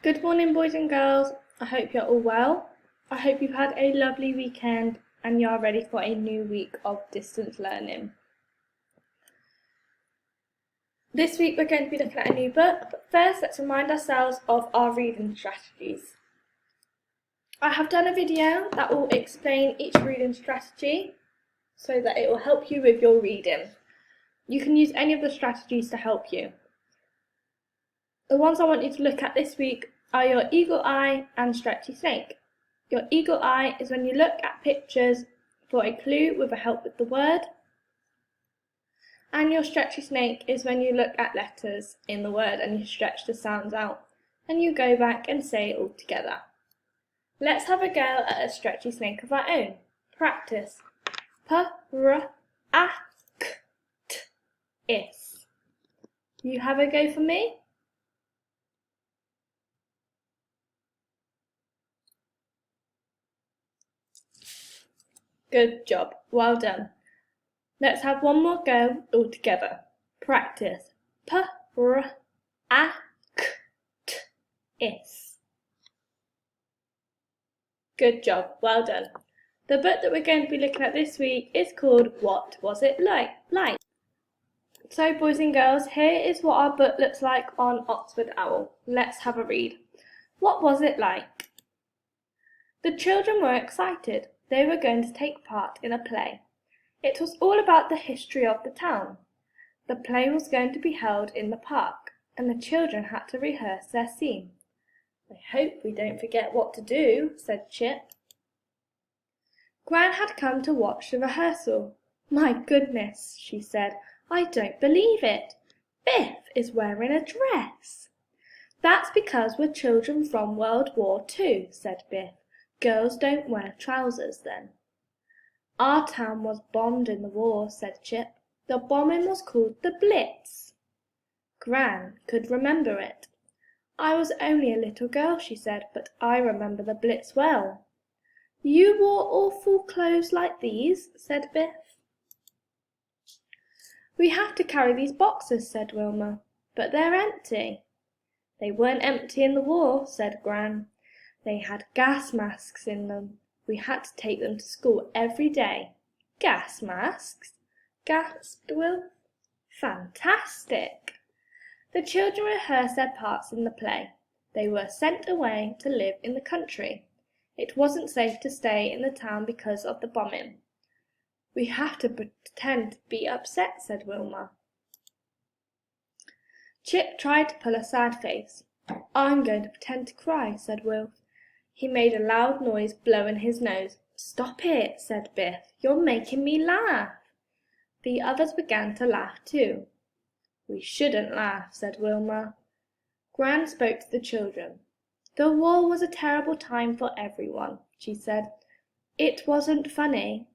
Good morning, boys and girls. I hope you're all well. I hope you've had a lovely weekend and you're ready for a new week of distance learning. This week we're going to be looking at a new book, but first let's remind ourselves of our reading strategies. I have done a video that will explain each reading strategy so that it will help you with your reading. You can use any of the strategies to help you. The ones I want you to look at this week are your eagle eye and stretchy snake. Your eagle eye is when you look at pictures for a clue with a help with the word. And your stretchy snake is when you look at letters in the word and you stretch the sounds out and you go back and say it all together. Let's have a go at a stretchy snake of our own. Practice. P-r-a-k-t-is. You have a go for me? Good job. Well done. Let's have one more go all together. Practice. P-r-a-k-t-is. Good job. Well done. The book that we're going to be looking at this week is called What Was It Like? So, boys and girls, here is what our book looks like on Oxford Owl. Let's have a read. What was it like? The children were excited. They were going to take part in a play. It was all about the history of the town. The play was going to be held in the park, and the children had to rehearse their scene. I hope we don't forget what to do, said Chip. Gran had come to watch the rehearsal. My goodness, she said, I don't believe it. Biff is wearing a dress. That's because we're children from World War II, said Biff. Girls don't wear trousers then. Our town was bombed in the war, said Chip. The bombing was called the Blitz. Gran could remember it. I was only a little girl, she said, but I remember the Blitz well. You wore awful clothes like these, said Biff. We have to carry these boxes, said Wilma, but they're empty. They weren't empty in the war, said Gran. They had gas masks in them. We had to take them to school every day. Gas masks? Gasped Will. Fantastic! The children rehearsed their parts in the play. They were sent away to live in the country. It wasn't safe to stay in the town because of the bombing. We have to pretend to be upset, said Wilma. Chip tried to pull a sad face. I'm going to pretend to cry, said Will. He made a loud noise blowing his nose. Stop it, said Biff. You're making me laugh. The others began to laugh too. We shouldn't laugh, said Wilma. Gran spoke to the children. The war was a terrible time for everyone, she said. It wasn't funny.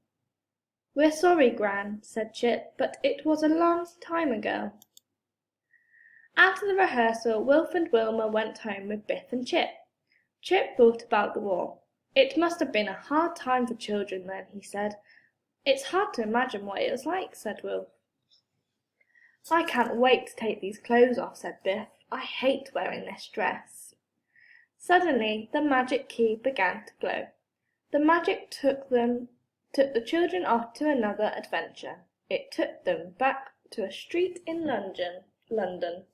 We're sorry, Gran, said Chip, but it was a long time ago. After the rehearsal, Wilf and Wilma went home with Biff and Chip. Chip thought about the war. It must have been a hard time for children then, he said. It's hard to imagine what it was like, said Wilf. I can't wait to take these clothes off, said Biff. I hate wearing this dress. Suddenly, the magic key began to glow. The magic took the children off to another adventure. It took them back to a street in London.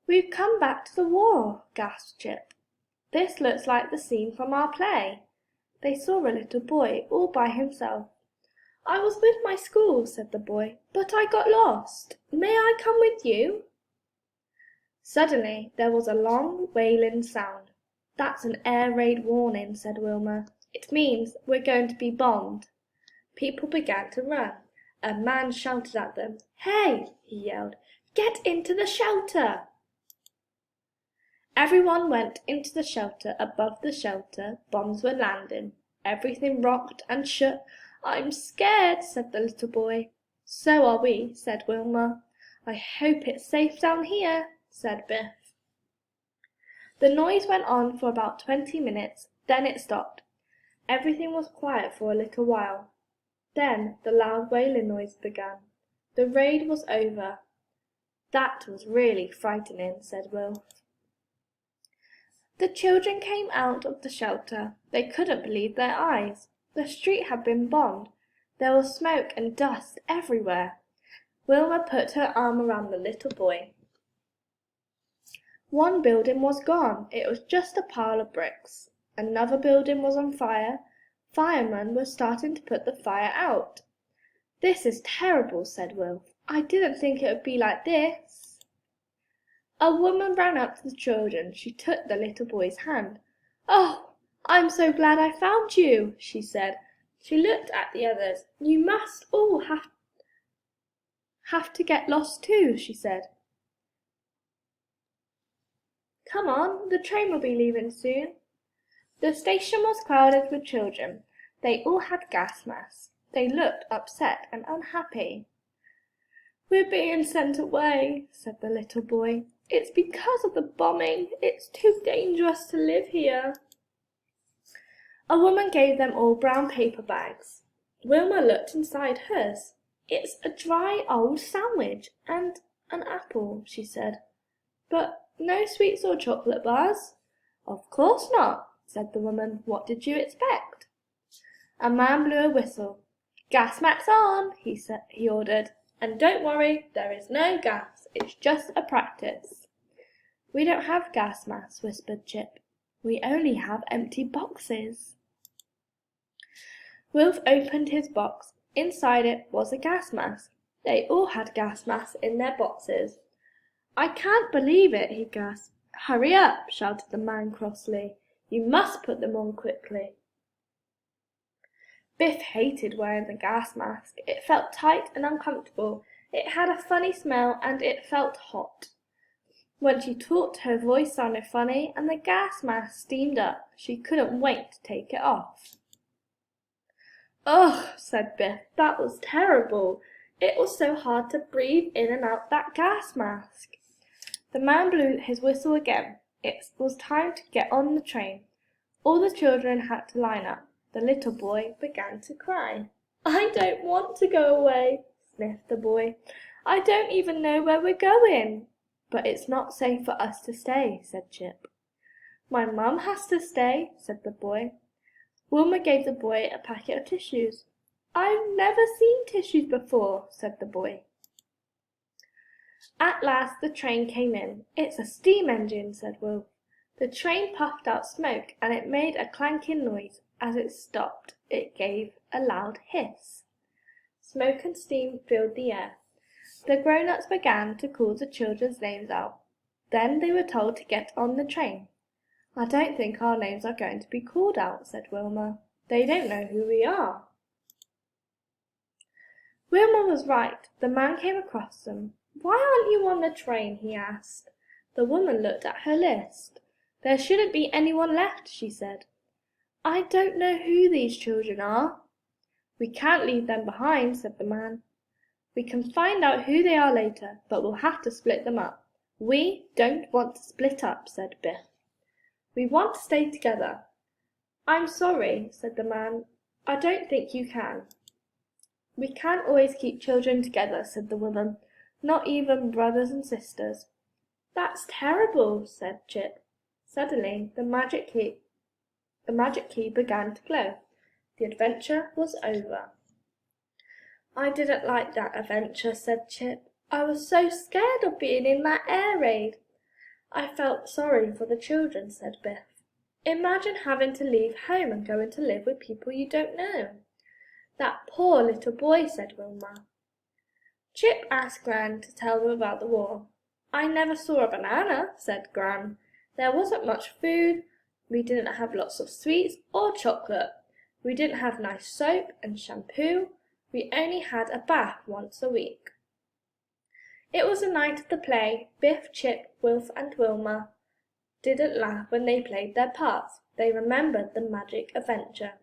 We've come back to the war, gasped Chip. This looks like the scene from our play. They saw a little boy all by himself. I was with my school, said the boy, but I got lost. May I come with you? Suddenly there was a long, wailing sound. That's an air raid warning, said Wilma. It means we're going to be bombed. People began to run. A man shouted at them. Hey, he yelled, get into the shelter! Everyone went into the shelter. Above the shelter, bombs were landing. Everything rocked and shook. I'm scared, said the little boy. So are we, said Wilma. I hope it's safe down here, said Biff. The noise went on for about 20 minutes, then it stopped. Everything was quiet for a little while. Then the loud wailing noise began. The raid was over. "That was really frightening," said Will. The children came out of the shelter. They couldn't believe their eyes. The street had been bombed. There was smoke and dust everywhere. Wilma put her arm around the little boy. One building was gone. It was just a pile of bricks. Another building was on fire. Firemen were starting to put the fire out. "This is terrible," said Will. "I didn't think it would be like this." A woman ran up to the children. She took the little boy's hand. "Oh, I'm so glad I found you," she said. She looked at the others. "You must all have to get lost too," she said. "Come on, the train will be leaving soon." The station was crowded with children. They all had gas masks. They looked upset and unhappy. "We're being sent away," said the little boy. "It's because of the bombing. It's too dangerous to live here." A woman gave them all brown paper bags. Wilma looked inside hers. "It's a dry old sandwich and an apple," she said. "But no sweets or chocolate bars?" "Of course not," said the woman. "What did you expect?" A man blew a whistle. "Gas masks on," he ordered. "And don't worry, there is no gas. It's just a practice." "We don't have gas masks," whispered Chip. "We only have empty boxes." Wilf opened his box. Inside it was a gas mask. They all had gas masks in their boxes. "I can't believe it," he gasped. "Hurry up," shouted the man crossly. "You must put them on quickly." Biff hated wearing the gas mask. It felt tight and uncomfortable. It had a funny smell and it felt hot. When she talked, her voice sounded funny and the gas mask steamed up. She couldn't wait to take it off. "Ugh," said Biff, "that was terrible. It was so hard to breathe in and out that gas mask." The man blew his whistle again. It was time to get on the train. All the children had to line up. The little boy began to cry. "I don't want to go away," sniffed the boy. "I don't even know where we're going." "But it's not safe for us to stay," said Chip. "My mum has to stay," said the boy. Wilma gave the boy a packet of tissues. "I've never seen tissues before," said the boy. At last the train came in. "It's a steam engine," said Will. The train puffed out smoke and it made a clanking noise. As it stopped, it gave a loud hiss. Smoke and steam filled the air. The grown-ups began to call the children's names out. Then they were told to get on the train. "I don't think our names are going to be called out," said Wilma. "They don't know who we are." Wilma was right. The man came across them. "Why aren't you on the train?" he asked. The woman looked at her list. "There shouldn't be anyone left," she said. "I don't know who these children are." "We can't leave them behind," said the man. "We can find out who they are later, but we'll have to split them up." "We don't want to split up," said Biff. "We want to stay together." "I'm sorry," said the man. "I don't think you can." "We can't always keep children together," said the woman. "Not even brothers and sisters." "That's terrible," said Chip. Suddenly the magic key began to glow. The adventure was over. "I didn't like that adventure," said Chip. "I was so scared of being in that air raid." "I felt sorry for the children," said Biff. "Imagine having to leave home and going to live with people you don't know." "That poor little boy," said Wilma. Chip asked Gran to tell them about the war. "I never saw a banana," said Gran. "There wasn't much food. We didn't have lots of sweets or chocolate. We didn't have nice soap and shampoo. We only had a bath once a week." It was the night of the play. Biff, Chip, Wilf and Wilma didn't laugh when they played their parts. They remembered the magic adventure.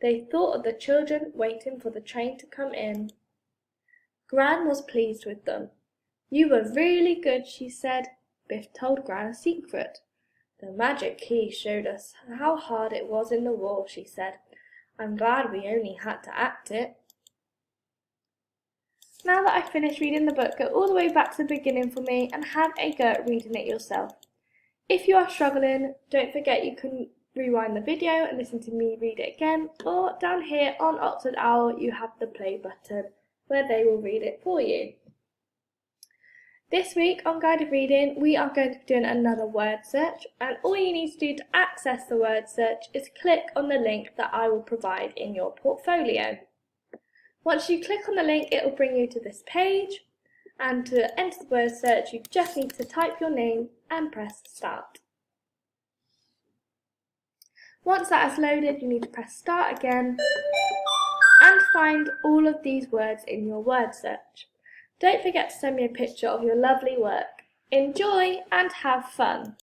They thought of the children waiting for the train to come in. Gran was pleased with them. "You were really good," she said. Biff told Gran a secret. "The magic key showed us how hard it was in the war," she said. "I'm glad we only had to act it." Now that I've finished reading the book, go all the way back to the beginning for me and have a go at reading it yourself. If you are struggling, don't forget you can rewind the video and listen to me read it again, or down here on Oxford Owl you have the play button where they will read it for you. This week on Guided Reading we are going to be doing another word search, and all you need to do to access the word search is click on the link that I will provide in your portfolio. Once you click on the link, it will bring you to this page, and to enter the word search you just need to type your name and press start. Once that has loaded, you need to press start again and find all of these words in your word search. Don't forget to send me a picture of your lovely work. Enjoy and have fun!